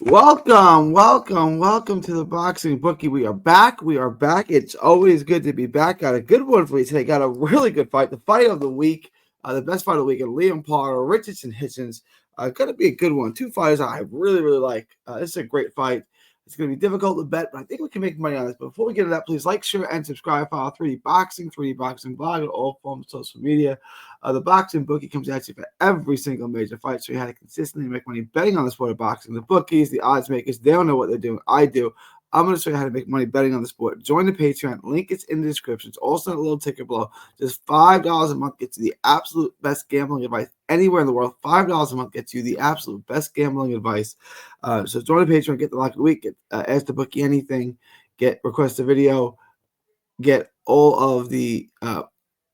Welcome to the Boxing Bookie. We are back. It's always good to be back. Got a good one for you today. Got a really good fight. The fight of the week, the best fight of the week, Liam Paro, Richardson Hitchins. Going to be a good one. Two fighters I really like. This is a great fight. It's going to be difficult to bet, but I think we can make money on this. But before we get to that, please like, share, and subscribe. Follow 3D Boxing Blog on all forms of social media. The Boxing Bookie comes at you for every single major fight, so you had to consistently make money betting on the sport of boxing. The bookies, the odds makers, they don't know what they're doing. I do. I'm going to show you how to make money betting on the sport. Join the Patreon. Link is in the description. It's also a little ticker below. Just $5 a month gets you the absolute best gambling advice anywhere in the world. $5 a month gets you the absolute best gambling advice. So join the Patreon. Get the lock of the week. Ask the bookie anything. Request a video. Get all of the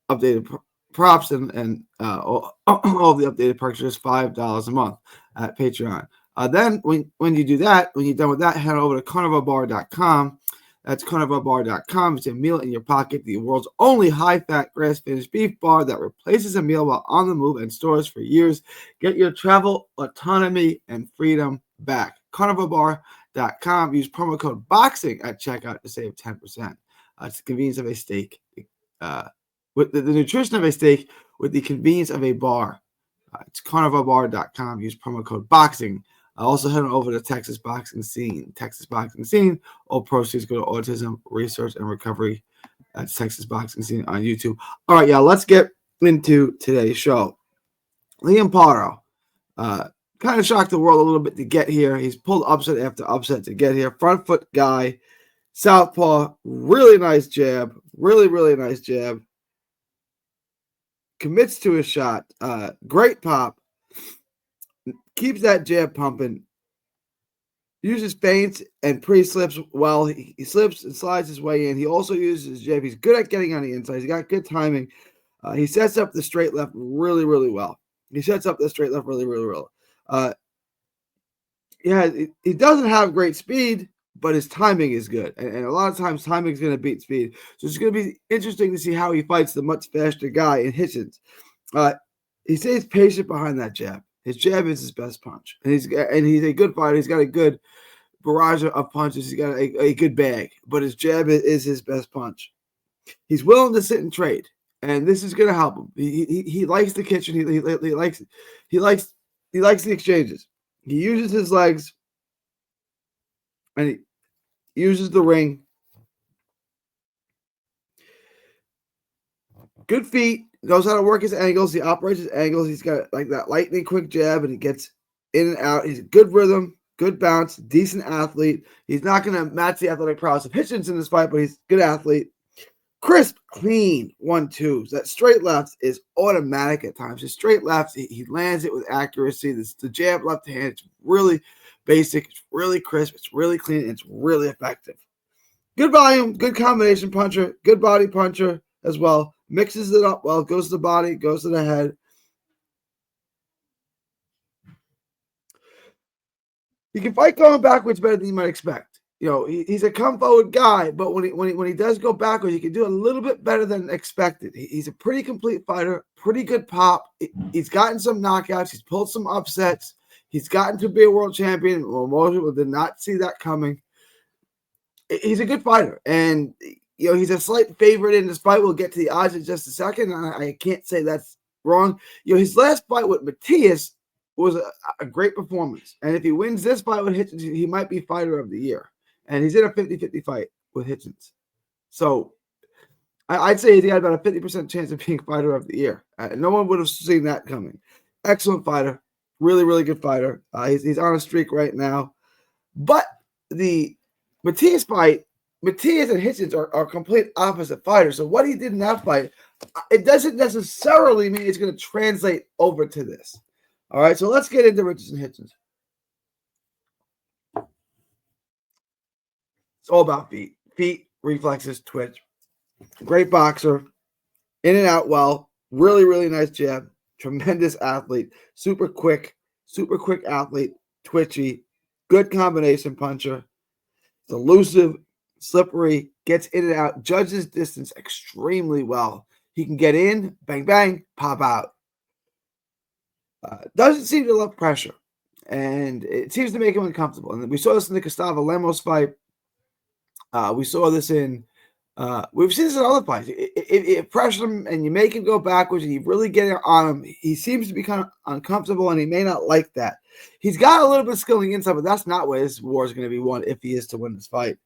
updated props and all of the updated purchases. $5 a month at Patreon. Then when you do that, when you're done with that, head over to carnivalbar.com. That's carnivalbar.com. It's a meal in your pocket, the world's only high-fat, grass-finished beef bar that replaces a meal while on the move and stores for years. Get your travel autonomy and freedom back. carnivalbar.com. Use promo code BOXING at checkout to save 10%. It's the convenience of a steak. With the nutrition of a steak with the convenience of a bar. It's carnivalbar.com. Use promo code BOXING. Also head over to Texas Boxing Scene. All proceeds go to autism research and recovery. That's Texas Boxing Scene on YouTube. All right, y'all, let's get into today's show. Liam Paro kind of shocked the world a little bit to get here. He's pulled upset after upset to get here. Front foot guy, southpaw, really nice jab. Really nice jab. Commits to his shot. Great pop. Keeps that jab pumping. Uses feints and pre-slips well. He slips and slides his way in. He also uses his jab. He's good at getting on the inside. He's got good timing. He sets up the straight left really well. He doesn't have great speed, but his timing is good. And a lot of times timing is going to beat speed. So it's going to be interesting to see how he fights the much faster guy in Hitchins. He stays patient behind that jab. His jab is his best punch. And he's a good fighter. He's got a good barrage of punches. He's got a good bag. But his jab is his best punch. He's willing to sit and trade. And this is going to help him. He likes the kitchen. He likes the exchanges. He uses his legs. And he uses the ring. Good feet. Knows how to work his angles. He operates his angles. He's got like that lightning quick jab, and he gets in and out. He's a good rhythm, good bounce, decent athlete. He's not going to match the athletic prowess of Hitchins in this fight, but he's a good athlete. Crisp, clean 1-2s. That straight left is automatic at times. His straight left, he lands it with accuracy. The jab left hand, it's really basic. It's really crisp. It's really clean. It's really effective. Good volume, good combination puncher, good body puncher as well. Mixes it up well, goes to the body, goes to the head. He can fight going backwards better than you might expect. You know, he's a come forward guy, but when he does go backwards, he can do a little bit better than expected. He's a pretty complete fighter, pretty good pop. He's gotten some knockouts. He's pulled some upsets. He's gotten to be a world champion. Well, most people did not see that coming. He's a good fighter, and you know, he's a slight favorite in this fight. We'll get to the odds in just a second. I can't say that's wrong. You know, his last fight with Matias was a great performance. And if he wins this fight with Hitchins, he might be fighter of the year. And he's in a 50-50 fight with Hitchins. So I'd say he's got about a 50% chance of being fighter of the year. No one would have seen that coming. Excellent fighter. Really good fighter. He's on a streak right now. But the Matias fight, Matias and Hitchins are complete opposite fighters. So what he did in that fight, it doesn't necessarily mean it's going to translate over to this. All right, so let's get into Richardson Hitchins. It's all about feet. Feet, reflexes, twitch. Great boxer. In and out well. Really nice jab. Tremendous athlete. Super quick athlete. Twitchy. Good combination puncher. It's elusive, slippery, gets in and out, judges distance extremely well. He can get in, bang, bang, pop out. Doesn't seem to love pressure. and it seems to make him uncomfortable. And we saw this in the Gustavo Lemos fight. We saw this in we've seen this in other fights. If pressure him and you make him go backwards and you really get it on him, he seems to be kind of uncomfortable and he may not like that. He's got a little bit of skill on the inside, but that's not where this war is going to be won if he is to win this fight.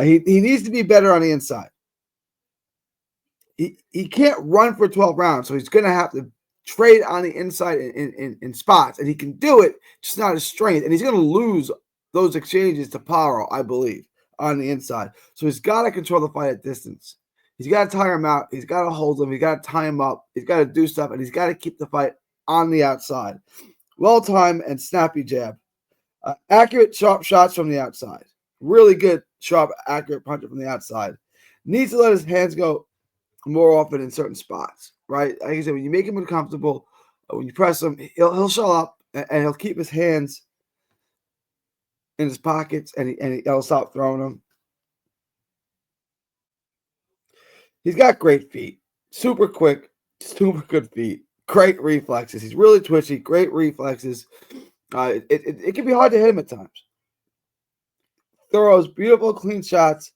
He needs to be better on the inside. He can't run for 12 rounds, so he's going to have to trade on the inside in spots, and he can do it, just not his strength. And he's going to lose those exchanges to Paro, I believe, on the inside. So he's got to control the fight at distance. He's got to tire him out. He's got to hold him. He's got to tie him up. He's got to do stuff, and he's got to keep the fight on the outside. Well-timed and snappy jab. Accurate, sharp shots from the outside. Really good, sharp, accurate puncher from the outside. Needs to let his hands go more often in certain spots, right? Like I said, when you make him uncomfortable, when you press him, he'll show up and he'll keep his hands in his pockets and he'll stop throwing them. He's got great feet, super quick, super good feet, great reflexes. He's really twitchy, great reflexes. It can be hard to hit him at times. Throws beautiful, clean shots.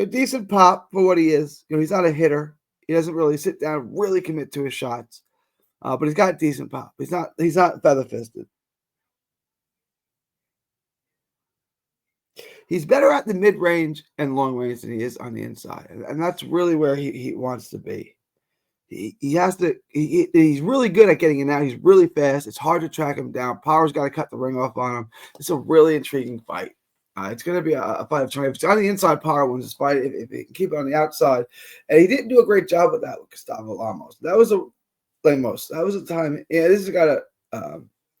Decent pop for what he is. He's not a hitter. He doesn't really sit down, really commit to his shots. But he's got decent pop. He's not feather-fisted. He's better at the mid-range and long range than he is on the inside. And that's really where he wants to be. He's really good at getting in and out. He's really fast. It's hard to track him down. Power's got to cut the ring off on him. It's a really intriguing fight. It's going to be a fight of triumph. If it's on the inside, Paro wins this fight. If he can keep it on the outside. And he didn't do a great job with that with Gustavo Lemos. That was a time. Yeah, this has got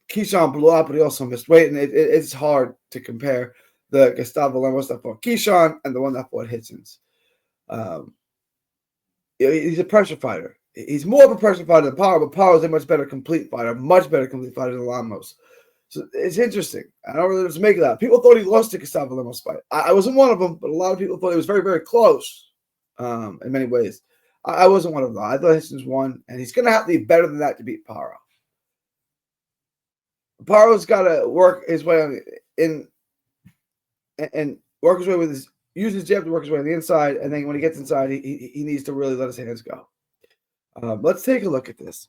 Keyshawn blew up, but he also missed weight. And it's hard to compare the Gustavo Lemos that fought Keyshawn and the one that fought Hitchins. He's a pressure fighter. He's more of a pressure fighter than Paro, but Paro is a much better complete fighter than Lemos. So it's interesting. I don't really know what to make of that. People thought he lost to Gustavo Lemos' fight. I wasn't one of them, but a lot of people thought it was very, very close in many ways. I wasn't one of them. I thought Hitchins won, and he's going to have to be better than that to beat Paro. Paro's got to work his way and work his way with use his jab to work his way on the inside, and then when he gets inside, he needs to really let his hands go. Let's take a look at this.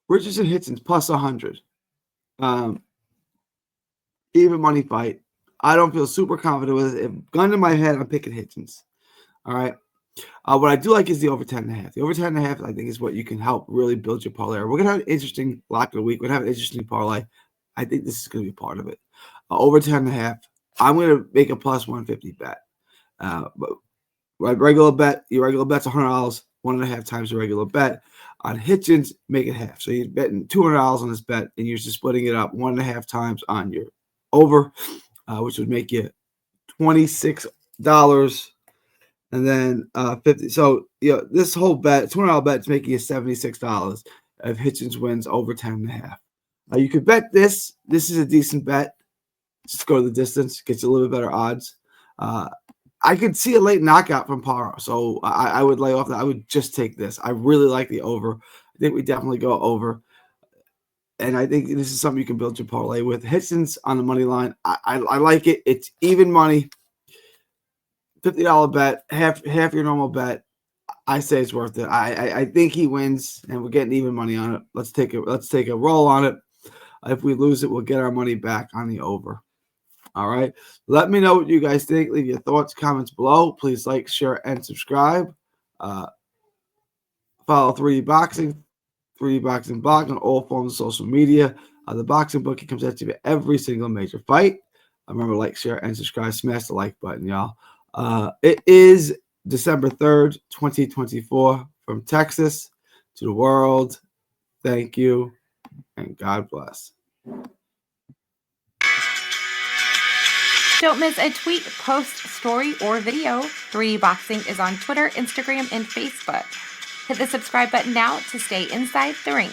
Richardson Hitchins plus 100. Even money fight. I don't feel super confident with it. If gun to my head, I'm picking Hitchins. All right. What I do like is the over 10.5. The over 10.5, I think, is what you can help really build your parlay. We're going to have an interesting lock of the week. We're going to have an interesting parlay. I think this is going to be part of it. Over 10.5. I'm going to make a plus 150 bet. But regular bet, your regular bet's $100, 1.5 times your regular bet. On Hitchins, make it half. So you're betting $200 on this bet, and you're just splitting it up 1.5 times on your over, which would make you $26, and then 50. So this whole bet, $200 bet, is making you $76 if Hitchins wins over 10.5. You could bet this. This is a decent bet. Just go to the distance, gets you a little bit better odds. I could see a late knockout from Paro, so I would lay off that. I would just take this. I really like the over. I think we definitely go over. And I think this is something you can build your parlay with. Hitchins on the money line. I like it. It's even money. $50 bet, half your normal bet. I say it's worth it. I think he wins, and we're getting even money on it. Let's take a roll on it. If we lose it, we'll get our money back on the over. All right. Let me know what you guys think. Leave your thoughts, comments below. Please like, share, and subscribe. Follow 3D Boxing, 3D Boxing Blog on all forms of social media. The Boxing Bookie comes at you for every single major fight. Remember, like, share, and subscribe. Smash the like button, y'all. It is December 3rd, 2024, from Texas to the world. Thank you, and God bless. Don't miss a tweet, post, story, or video. 3D Boxing is on Twitter, Instagram, and Facebook. Hit the subscribe button now to stay inside the ring.